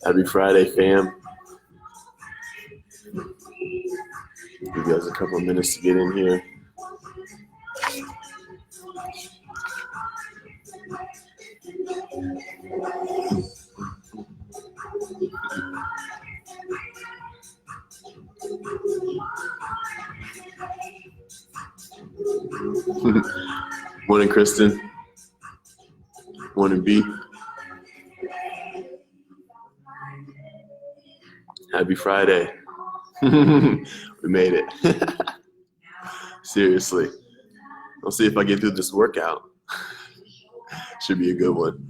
Happy Friday, fam. Give you guys a couple of minutes to get in here. Morning, Kristen. Morning, B. Happy Friday. We made it. Seriously. I'll see if I get through this workout. Should be a good one.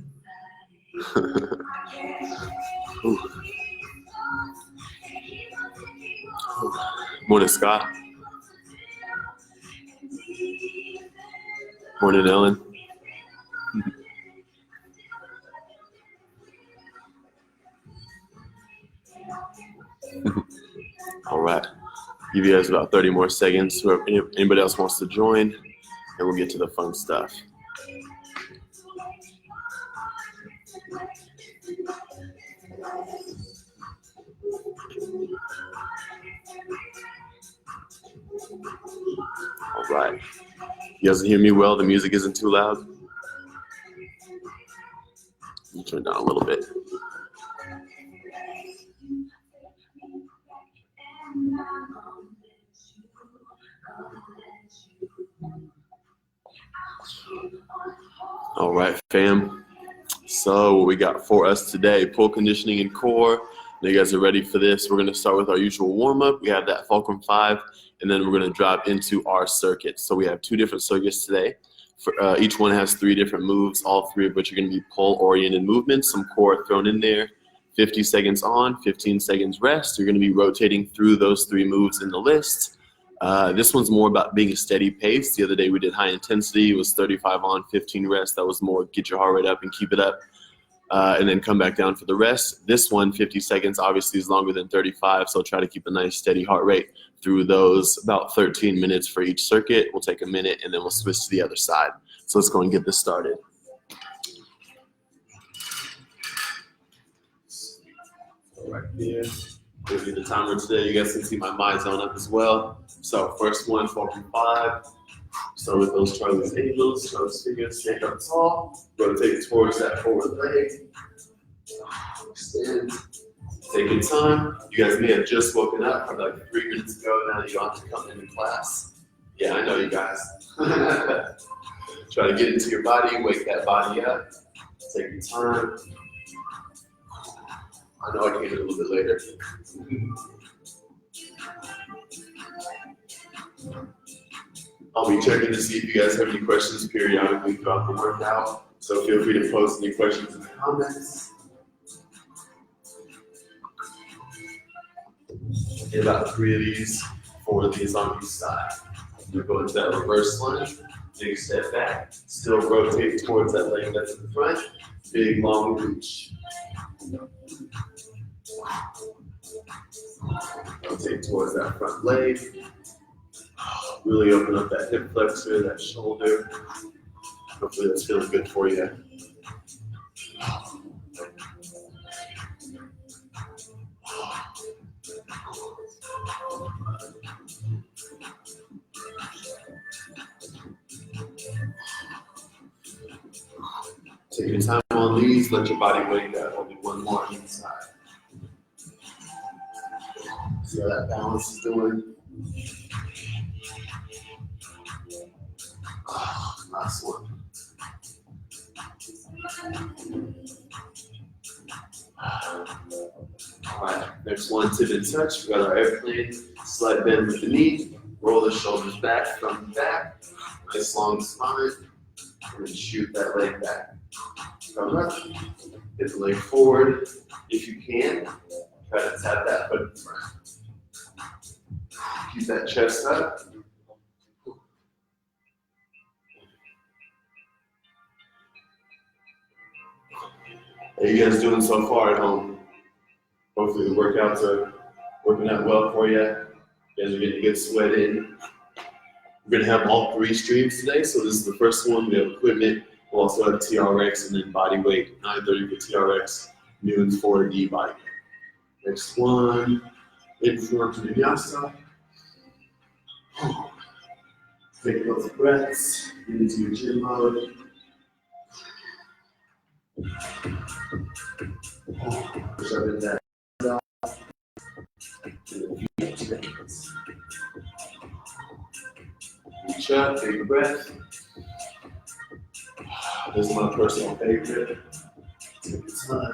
Morning, Scott. Morning, Ellen. All right. Give you guys about 30 more seconds. So if anybody else wants to join, and we'll get to the fun stuff. All right. You guys can hear me well? The music isn't too loud? Let me turn it down a little bit. All right, fam. So what we got for us today, pull conditioning and core. Now you guys are ready for this. We're going to start with our usual warm-up. We have that Fulcrum 5, and then we're going to drop into our circuits. So we have 2 different circuits today. Each one has 3 different moves, all 3 of which are going to be pull-oriented movements, some core thrown in there. 50 seconds on, 15 seconds rest. You're going to be rotating through those 3 moves in the list. This one's more about being a steady pace. The other day we did high intensity. It was 35 on, 15 rest. That was more get your heart rate up and keep it up. And then come back down for the rest. This one, 50 seconds, obviously is longer than 35, so try to keep a nice steady heart rate through those, about 13 minutes for each circuit. We'll take a minute, and then we'll switch to the other side. So let's go and get this started. Right here. Give you the timer today. You guys can see my mind zone up as well. So first one, Fulcrum 5. Start with those Charlie's Angels, Charlie's Fingers, stand up tall, rotate towards that forward leg. Extend. Take your time. You guys may have just woken up probably like 3 minutes ago. Now you don't have to come into class. Yeah, I know you guys. Try to get into your body, wake that body up. Take your time. I know I came in a little bit later. I'll be checking to see if you guys have any questions periodically throughout the workout. So feel free to post any questions in the comments. Get about 3 of these, 4 of these on each side. You'll go into that reverse lunge, take a step back, still rotate towards that leg that's in the front, big long reach. Rotate towards that front leg. Really open up that hip flexor, that shoulder. Hopefully that's feeling good for you. Take your time on these, let your body wake up. Only one more on each side. See how that balance is doing. Last one. All right, next one, tip and touch. We got our airplane, slight bend with the knee, roll the shoulders back, front back, nice long spine, and then shoot that leg back. Come up, get the leg forward. If you can, try to tap that foot in front. Keep that chest up. How you guys doing so far at home? Hopefully the workouts are working out well for you. You guys are getting a good sweat in. We're going to have all 3 streams today. So this is the first one. We have equipment. We'll also have TRX and then body weight, 930 for TRX, Doing 4D body. Next one, inchworm to vinyasa. Take those breaths into your chin mode. Push up and down. Reach up, take a breath. This is my personal favorite. Take your time.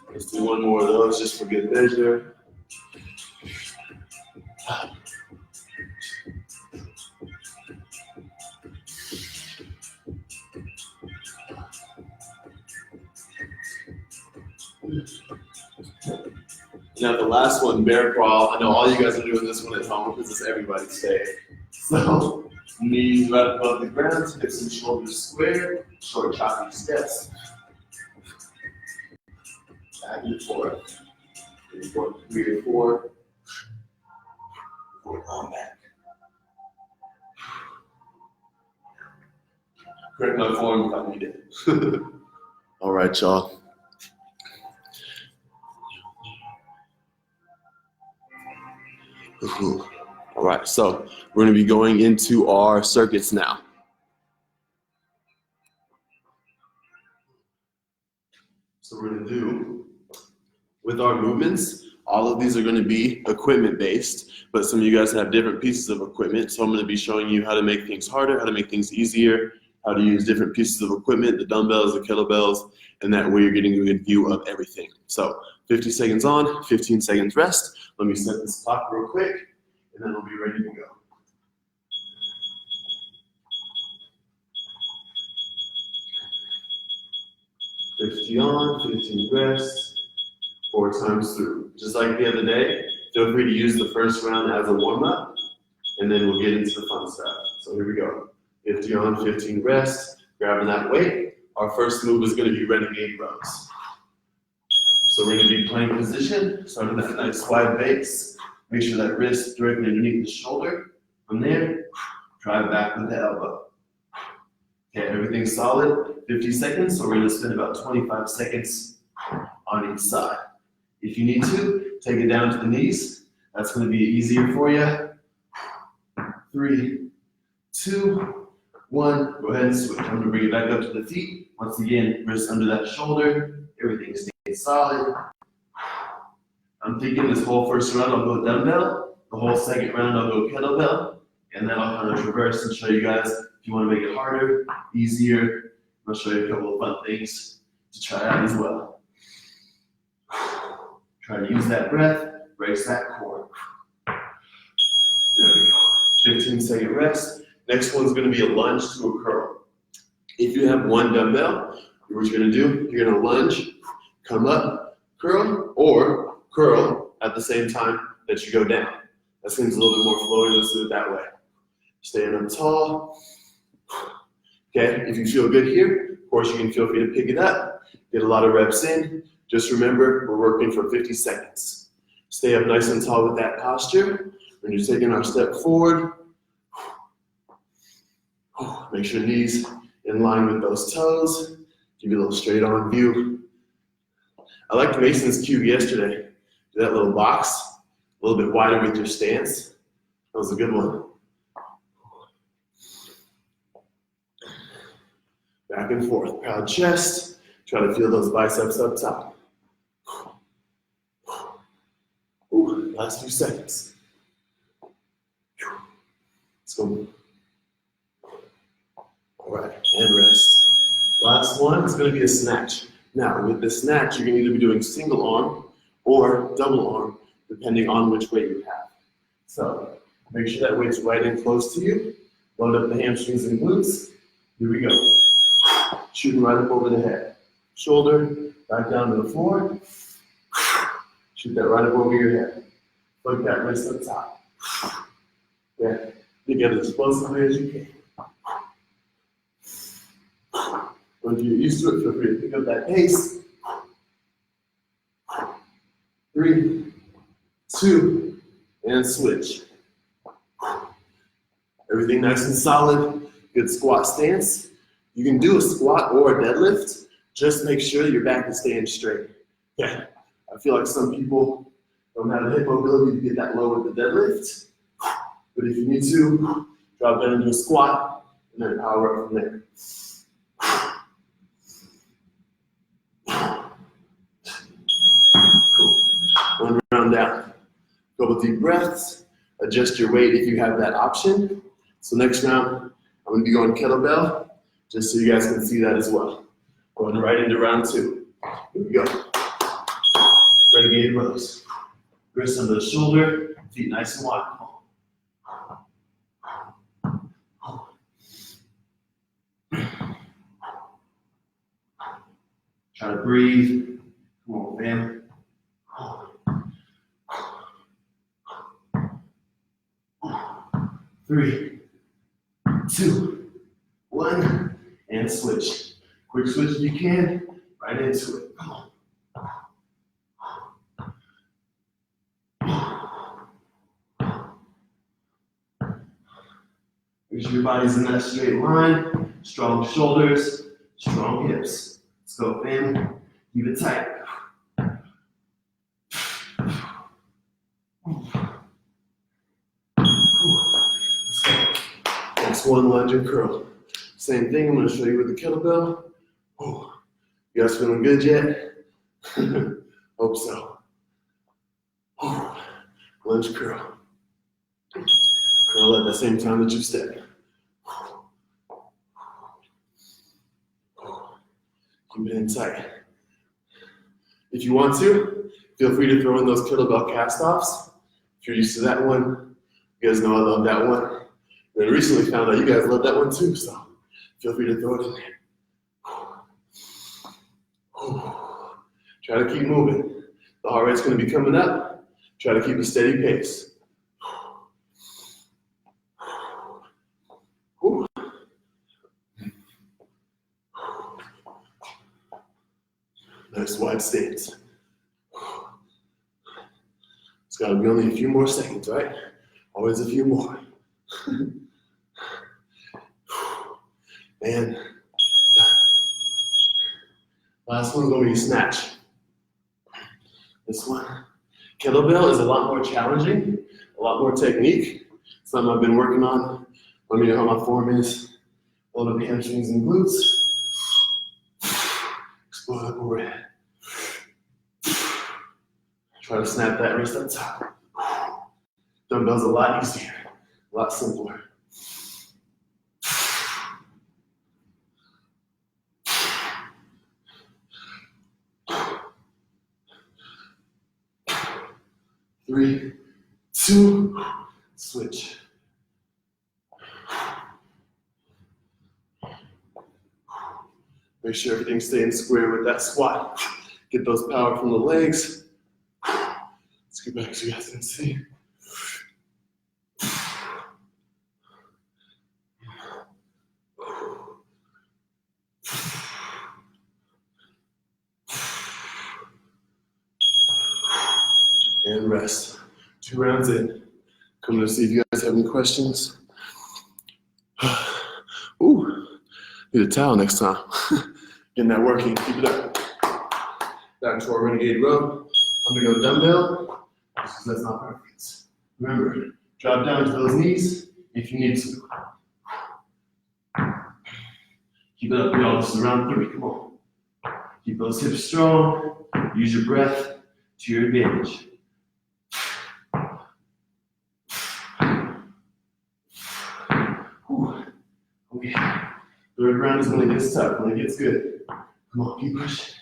Let's do one more of those just for good measure. Now the last one, bear crawl. I know all you guys are doing this one at home because it's everybody's day. So knees right above the ground, hips and shoulders square, short chopping steps. Back and forth. 3 or 4. We're on back. Correct my form if I need it. All right, y'all. All right, so we're going to be going into our circuits now. So we're going to do, with our movements, all of these are going to be equipment based, but some of you guys have different pieces of equipment. So I'm going to be showing you how to make things harder, how to make things easier, how to use different pieces of equipment, the dumbbells, the kettlebells, and that way you're getting a good view of everything. So 50 seconds on, 15 seconds rest. Let me set this clock real quick, and then we'll be ready to go. $50 on, 15 rest, 4 times through. Just like the other day, feel free to use the first round as a warm-up, and then we'll get into the fun stuff. So here we go. 50 on, 15 rest, grabbing that weight. Our first move is going to be renegade rows. So we're going to be plank position, starting that nice wide base. Make sure that wrist directly underneath the shoulder. From there, drive back with the elbow. Okay, everything's solid. 50 seconds, so we're going to spend about 25 seconds on each side. If you need to, take it down to the knees. That's going to be easier for you. 3, 2, 1. Go ahead and switch. I'm going to bring it back up to the feet. Once again, wrist under that shoulder. Everything stays solid. I'm thinking this whole first round I'll go dumbbell. The whole second round I'll go kettlebell. And then I'll kind of reverse and show you guys if you want to make it harder, easier. I'll show you a couple of fun things to try out as well. Try to use that breath, brace that core. There we go. 15-second rest. Next one's going to be a lunge to a curl. If you have one dumbbell, what you're going to do, you're going to lunge, come up, curl, or curl at the same time that you go down. That seems a little bit more flowy. Let's do it that way. Staying up tall. Okay, if you feel good here, of course you can feel free to pick it up. Get a lot of reps in. Just remember, we're working for 50 seconds. Stay up nice and tall with that posture. When you're taking our step forward, make sure knees in line with those toes. Give you a little straight on view. I liked Mason's cue yesterday. Do that little box, a little bit wider with your stance. That was a good one. Back and forth, proud chest. Try to feel those biceps up top. Ooh, last few seconds. Let's go. All right, and rest. Last one is going to be a snatch. Now, with the snatch, you're going to either be doing single arm or double arm, depending on which weight you have. So, make sure that weight's right in close to you. Load up the hamstrings and glutes. Here we go. Shooting right up over the head. Shoulder, back down to the floor. Shoot that right up over your head. Flick that wrist up top. Yeah, you get as explosively as you can. When you're used to it, feel free to pick up that pace. 3, 2, and switch. Everything nice and solid, good squat stance. You can do a squat or a deadlift, just make sure your back is staying straight. Yeah, I feel like some people don't have the hip mobility to get that low with the deadlift, but if you need to, drop down into a squat and then power up from there. Cool. One round down. Couple deep breaths. Adjust your weight if you have that option. So next round, I'm going to be going kettlebell, just so you guys can see that as well. Going right into round 2. Here we go. Renegade rows. Wrists under the shoulder, feet nice and wide. Try to breathe. Come on, fam. 3, 2, 1, and switch. Quick switch if you can, right into it. Come on. Make sure your body's in that straight line. Strong shoulders, strong hips. Let's go, fam. Keep it tight. Next one, lunge and curl. Same thing, I'm going to show you with the kettlebell. Oh, you guys feeling good yet? Hope so. Oh, lunge curl. Curl at the same time that you step. Keep it in tight. If you want to, feel free to throw in those kettlebell cast-offs. If you're used to that one, you guys know I love that one. And I recently found out you guys love that one too, so feel free to throw it in there. Try to keep moving. The heart rate's going to be coming up. Try to keep a steady pace. Nice wide stance. It's got to be only a few more seconds, right? Always a few more. And last one's going to be snatch. This one. Kettlebell is a lot more challenging, a lot more technique. Something I've been working on. Let me know how my form is. Load up the hamstrings and glutes. Explode up overhead. Try to snap that wrist up top. Dumbbell's a lot easier, a lot simpler. Three, 2, switch. Make sure everything's staying square with that squat. Get those power from the legs. Let's get back so you guys can see. And rest. 2 rounds in. Coming to see if you guys have any questions. Ooh, need a towel next time. Getting that working. Keep it up. Back to our renegade row. I'm gonna go dumbbell, because that's not perfect. Remember, drop down to those knees if you need to. Keep it up, y'all. This is round 3. Come on. Keep those hips strong. Use your breath to your advantage. Okay. 3rd round is when it gets tough, when it gets good. Come on, keep pushing.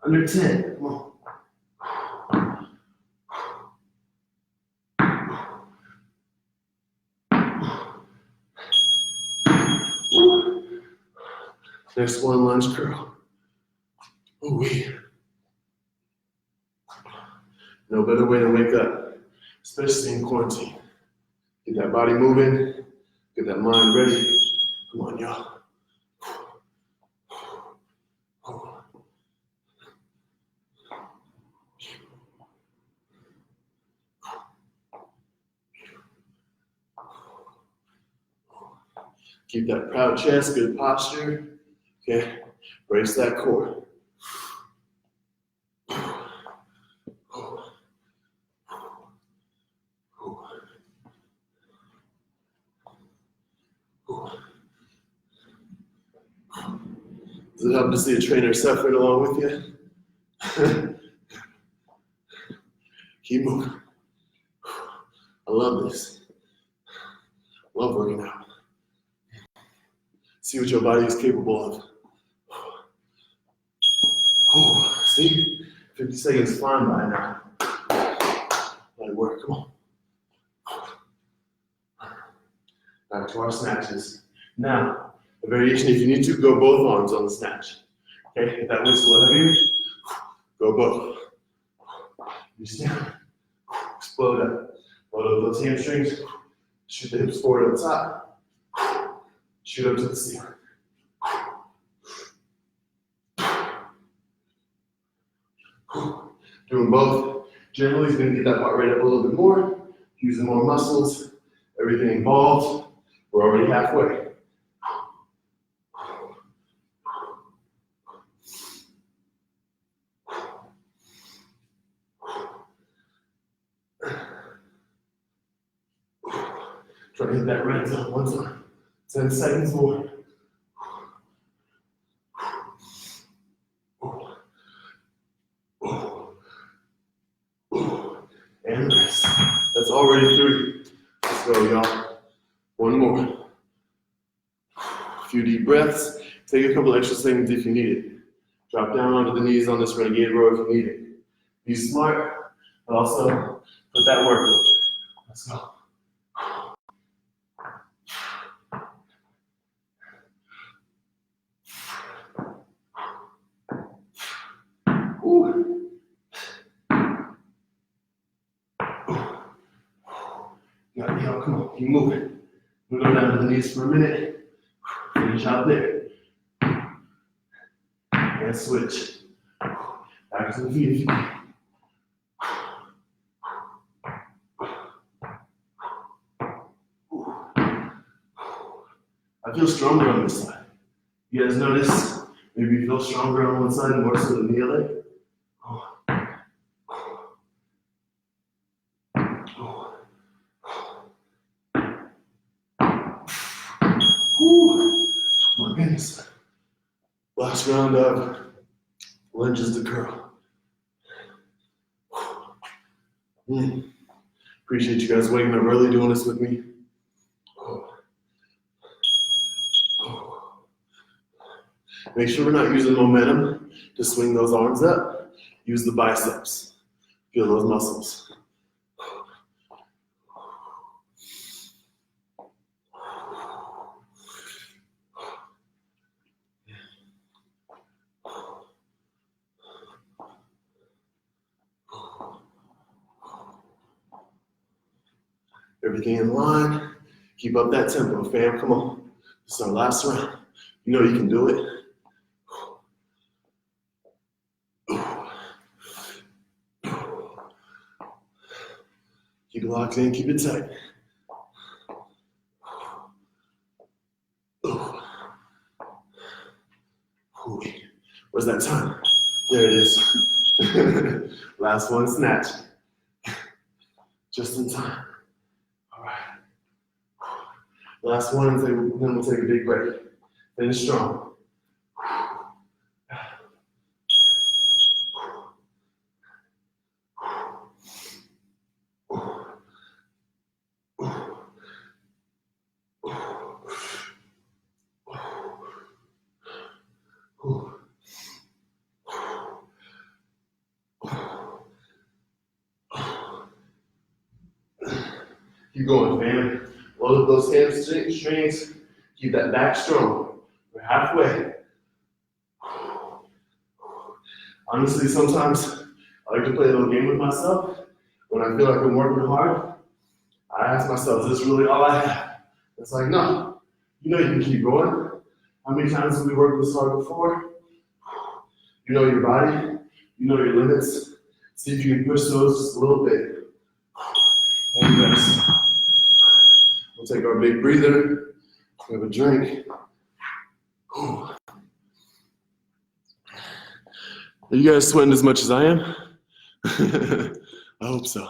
Under 10, come on. Next one, lunge curl. Ooh-wee. No better way to wake up, especially in quarantine. Get that body moving. Get that mind ready. Come on, y'all. Keep that proud chest, good posture. Okay, brace that core. Does it help to see a trainer suffering along with you? Keep moving. I love this. Love working out. See what your body is capable of. See? 50 seconds flying by now. Light work, come on. Back to our snatches. Now, a variation, if you need to, go both arms on the snatch. Okay, if that weight's a little heavier, go both. Reach down, explode up. Load up those hamstrings, shoot the hips forward up top, shoot up to the ceiling. Doing both. Generally, is going to get that heart rate up a little bit more, using more muscles, everything involved. We're already halfway. Try to hit that red zone one time. 10 seconds more. And rest. That's already 3. Let's go, y'all. One more. A few deep breaths. Take a couple extra seconds if you need it. Drop down onto the knees on this renegade row if you need it. Be smart, but also put that work in. Let's go. Y'all, come on, keep moving. We'll go down to the knees for a minute. Finish out there. And switch. Back to the feet if you can. I feel stronger on this side. You guys notice? Maybe you feel stronger on one side more so than the other. My goodness. Last round of lunges to curl. Appreciate you guys waking up early doing this with me. Make sure we're not using momentum to swing those arms up. Use the biceps. Feel those muscles. Everything in line. Keep up that tempo, fam. Come on. This is our last round. You know you can do it. Keep it locked in, keep it tight. Where's that time? There it is. Last one, snatch. Just in time. All right. Last one, then we'll take a big break. Finish strong. Keep going, fam. Load up those hamstrings. Keep that back strong. We're halfway. Honestly, sometimes I like to play a little game with myself. When I feel like I'm working hard, I ask myself, is this really all I have? It's like, no, you know you can keep going. How many times have we worked this hard before? You know your body, you know your limits. See if you can push those just a little bit. And rest. We'll take our big breather, have a drink. Are you guys sweating as much as I am? I hope so.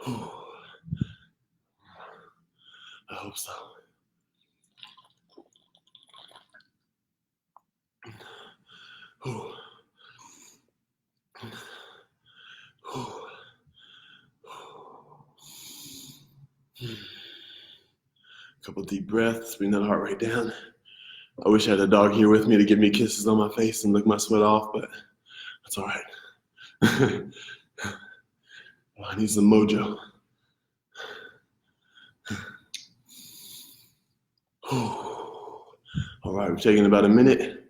I hope so. Couple deep breaths, bring that heart rate down. I wish I had a dog here with me to give me kisses on my face and lick my sweat off, but that's all right. I need some mojo. All right, we're taking about a minute.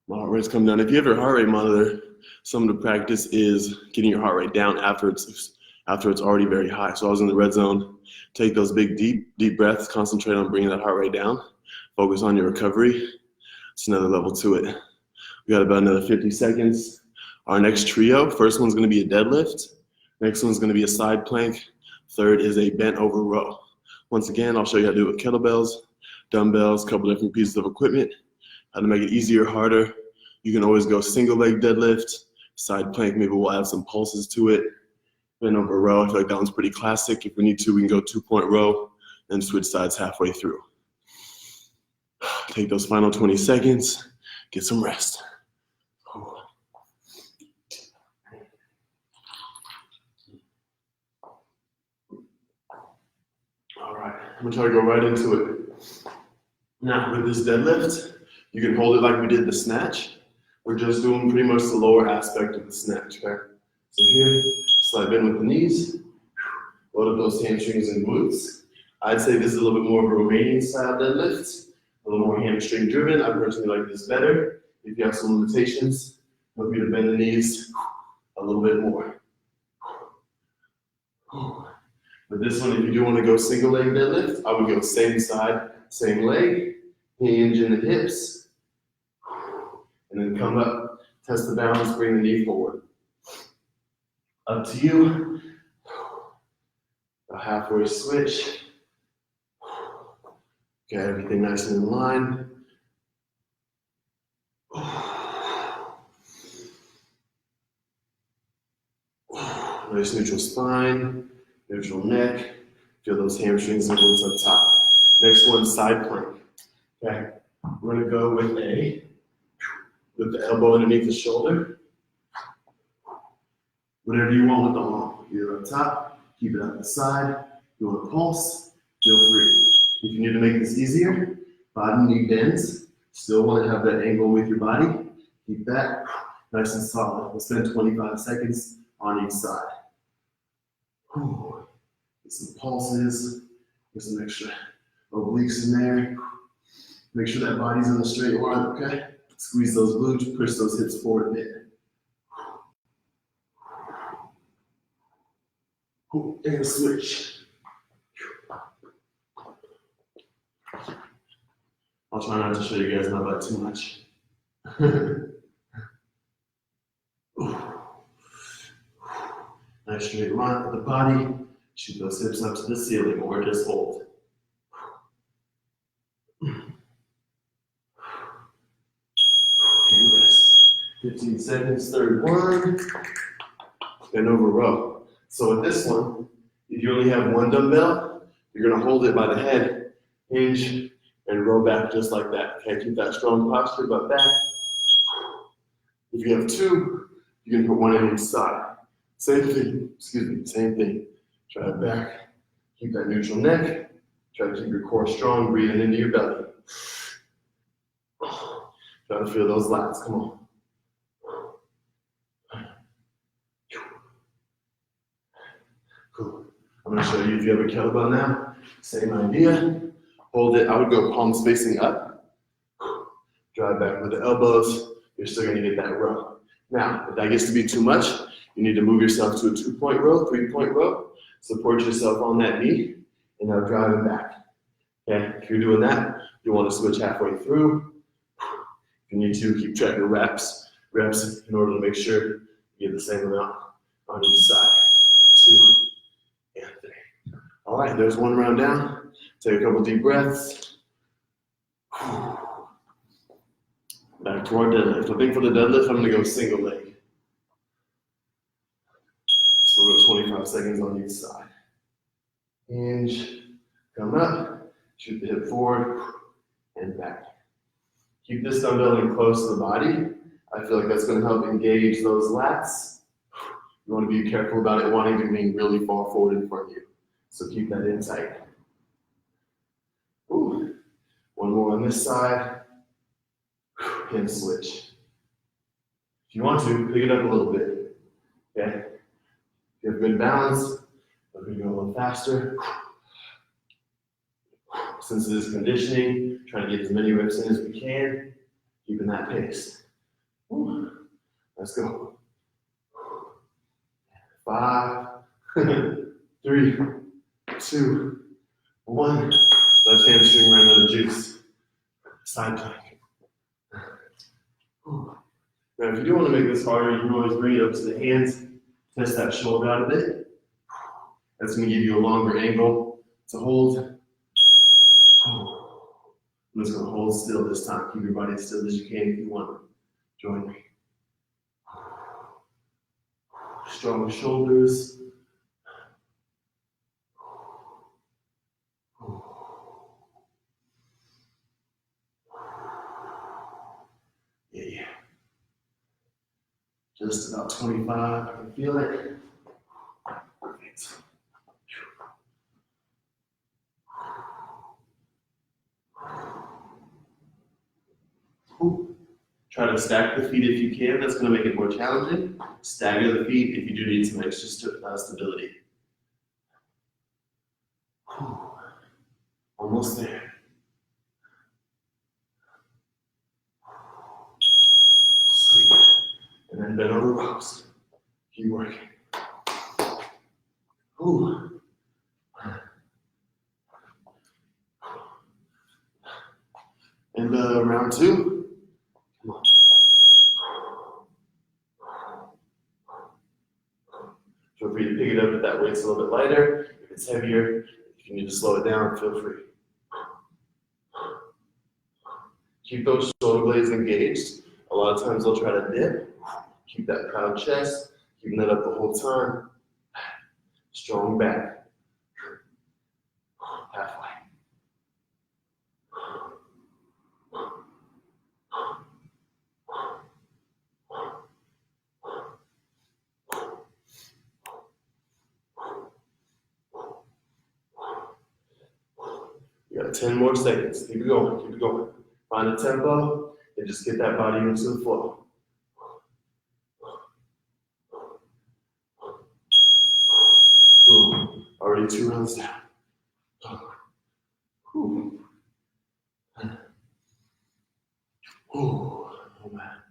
My heart rate's come down. If you have your heart rate monitor, some of the practice is getting your heart rate down after it's already very high. So I was in the red zone. Take those big, deep breaths. Concentrate on bringing that heart rate down. Focus on your recovery. It's another level to it. We got about another 50 seconds. Our next trio, first one's gonna be a deadlift. Next one's gonna be a side plank. Third is a bent over row. Once again, I'll show you how to do it with kettlebells, dumbbells, a couple different pieces of equipment. How to make it easier or harder. You can always go single leg deadlift, side plank, maybe we'll add some pulses to it. Bent over row, I feel like that one's pretty classic. If we need to, we can go 2-point row and switch sides halfway through. Take those final 20 seconds, get some rest. All right, I'm gonna try to go right into it. Now, with this deadlift, you can hold it like we did the snatch. We're just doing pretty much the lower aspect of the snatch, okay? So here, slide bend with the knees, load up those hamstrings and glutes. I'd say this is a little bit more of a Romanian style deadlift, a little more hamstring driven. I personally like this better. If you have some limitations, feel free to bend the knees a little bit more. But this one, if you do want to go single leg deadlift, I would go same side, same leg, hinge in the hips, and then come up, test the balance, bring the knee forward. Up to you. A halfway switch. Okay, everything nice and in line. Nice neutral spine, neutral neck. Feel those hamstrings and glutes up top. Next one, side plank. Okay, we're gonna go with the elbow underneath the shoulder. Whatever you want with the arm. Either up top, keep it at the side. You want to pulse, feel free. If you need to make this easier, body knee bends. Still want to have that angle with your body. Keep that nice and solid. We'll spend 25 seconds on each side. Get some pulses, get some extra obliques in there. Make sure that body's in the straight line, okay? Squeeze those glutes, push those hips forward a bit. And switch. I'll try not to show you guys my butt too much. Nice straight line with the body. Shoot those hips up to the ceiling or just hold. And rest. 15 seconds, third one. Bend over row. So with this one, if you only have one dumbbell, you're gonna hold it by the head, hinge, and row back just like that. Okay, keep that strong posture, butt back. If you have two, you can put one on each side. Same thing, same thing. Try it back, keep that neutral neck. Try to keep your core strong, breathing into your belly. Try to feel those lats, come on. Cool. I'm gonna show you if you have a kettlebell now. Same idea. Hold it, I would go palms facing up. Drive back with the elbows. You're still gonna get that row. Now, if that gets to be too much, You need to move yourself to a 2-point row, 3-point row. Support yourself on that knee, and now drive it back. Okay, if you're doing that, you want to switch halfway through. If you need to, keep track of reps in order to make sure you get the same amount on each side. 2 and 3. All right, there's one round down. Take a couple deep breaths. Back to our deadlift. I think for the deadlift, I'm going to go single leg. So we'll go 25 seconds on each side. Hinge, come up, shoot the hip forward, and back. Keep this dumbbell in close to the body. I feel like that's going to help engage those lats. You want to be careful about it wanting to lean really far forward in front of you. So keep that in tight. Ooh. One more on this side. And switch. If you want to, pick it up a little bit. Okay? If you have good balance, we're going to go a little faster. Since it is conditioning, trying to get as many reps in as we can, keeping that pace. Ooh. Let's go. 5, 3, 2, 1. Left hamstring right out of juice. Side plank. Now, if you do want to make this harder, you can always bring it up to the hands, test that shoulder out a bit. That's going to give you a longer angle to hold. I'm just going to hold still this time. Keep your body as still as you can if you want. Join me. Strong shoulders. Yeah. Just about 25. I can feel it. Perfect. Try to stack the feet if you can. That's going to make it more challenging. Stagger the feet if you do need some extra stability. Almost there. Sweet. And then bend over rows. Keep working. Ooh. And round 2. Come on. Feel free to pick it up if that weight's a little bit lighter. If it's heavier, if you need to slow it down, feel free. Keep those shoulder blades engaged. A lot of times they'll try to dip. Keep that proud chest, keeping that up the whole time. Strong back. Halfway. You got 10 more seconds. Keep it going, keep it going. Find a tempo and just get that body into the flow. Boom. Already 2 rounds down. Ooh. Ooh. Oh man.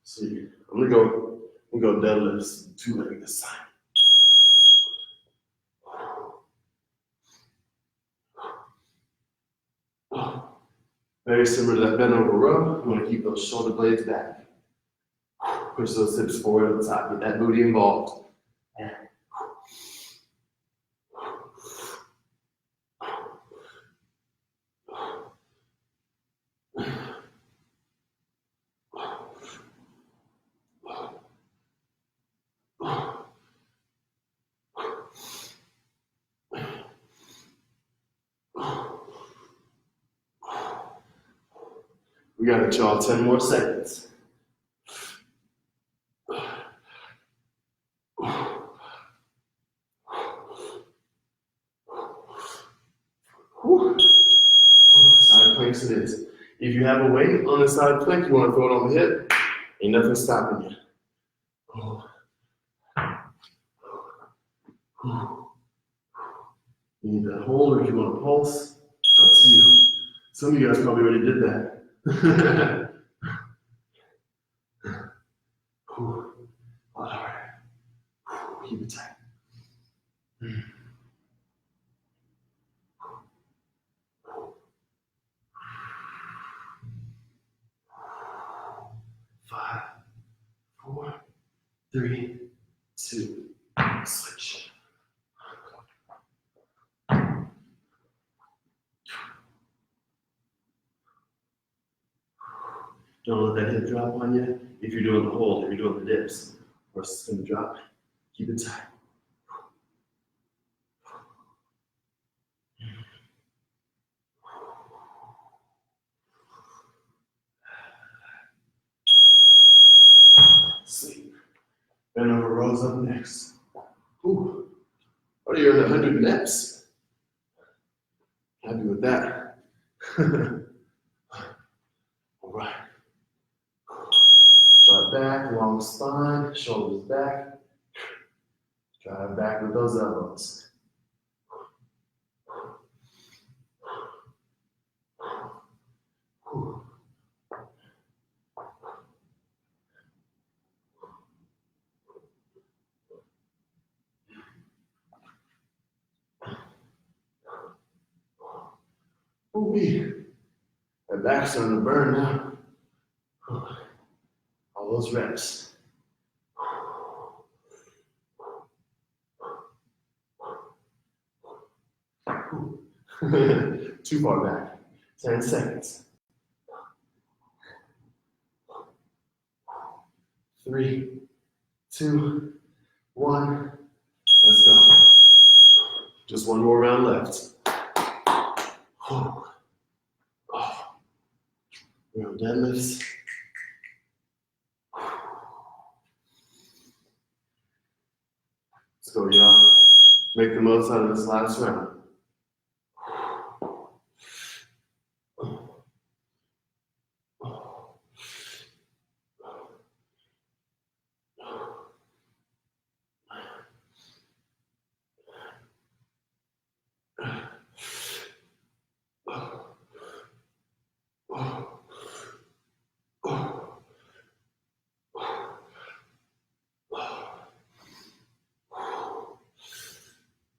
See, I'm gonna go deadlifts 2-leg this time. Very similar to that bend over row. You want to keep those shoulder blades back. Push those hips forward at the top. Get that booty involved. We got it, y'all. 10 more seconds. Side planks it is. If you have a weight on the side plank, you want to throw it on the hip. Ain't nothing stopping you. You need that hold, or if you want to pulse, up to you. Some of you guys probably already did that. All right. 3, 2, switch. Don't let that hip drop on you. If you're doing the hold, if you're doing the dips, or it's going to drop. Keep it tight. Sleep. Bend over rows up next. Ooh. What are you at 100 reps? Happy with that. All right. Start back, long spine, shoulders back. Drive back with those elbows. Ooh, that back's starting to burn now. All those reps. Too far back. 10 seconds. 3, 2, 1. Let's go. Just one more round left. Round deadlifts. Let's go, y'all. Make the most out of this last round.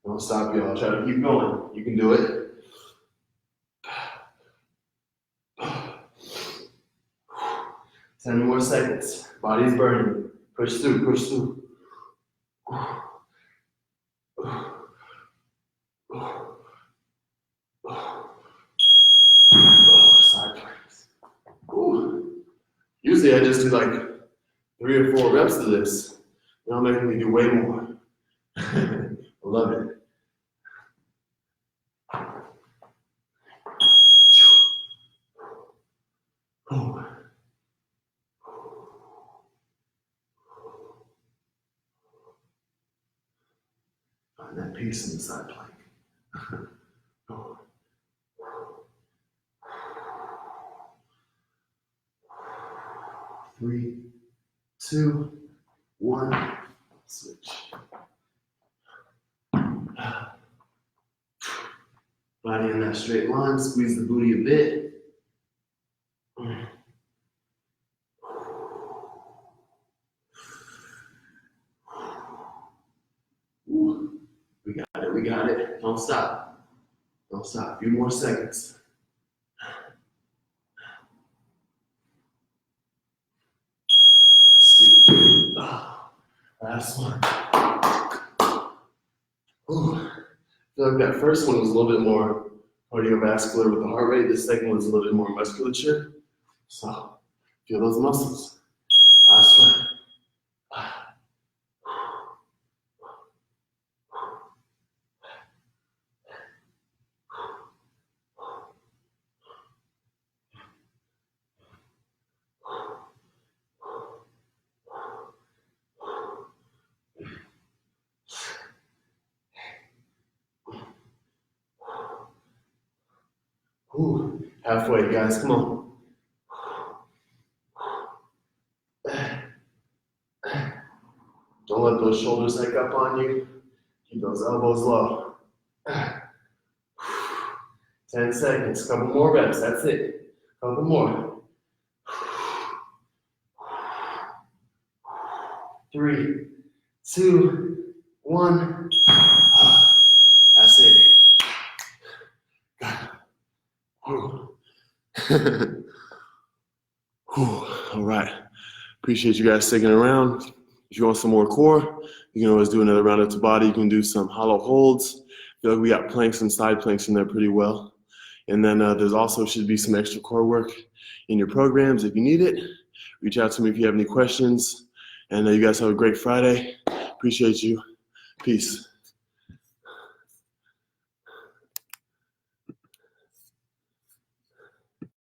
Don't stop, y'all. Try to keep going. You can do it. Ten more seconds. Body's burning. Push through, push through. Side planks. Usually I just do like 3 or 4 reps of this. Now I'm making me do way more. I love it. Find that peace in the side plank. 3, 2, 1. Switch. Body in that straight line. Squeeze the booty a bit. We got it, we got it. Don't stop. Don't stop. A few more seconds. Sweet. Last one. Ooh. I feel like that first one was a little bit more cardiovascular with the heart rate. The second one was a little bit more musculature. So, feel those muscles. Last one. Ooh, halfway, guys, come on. Don't let those shoulders hike up on you. Keep those elbows low. 10 seconds, couple more reps, that's it. Couple more. 3, 2, 1. That's it. All right. Appreciate you guys sticking around. If you want some more core, you can always do another round of Tabata. You can do some hollow holds. I feel like we got planks and side planks in there pretty well. And then there's also should be some extra core work in your programs if you need it. Reach out to me if you have any questions. And you guys have a great Friday. Appreciate you. Peace.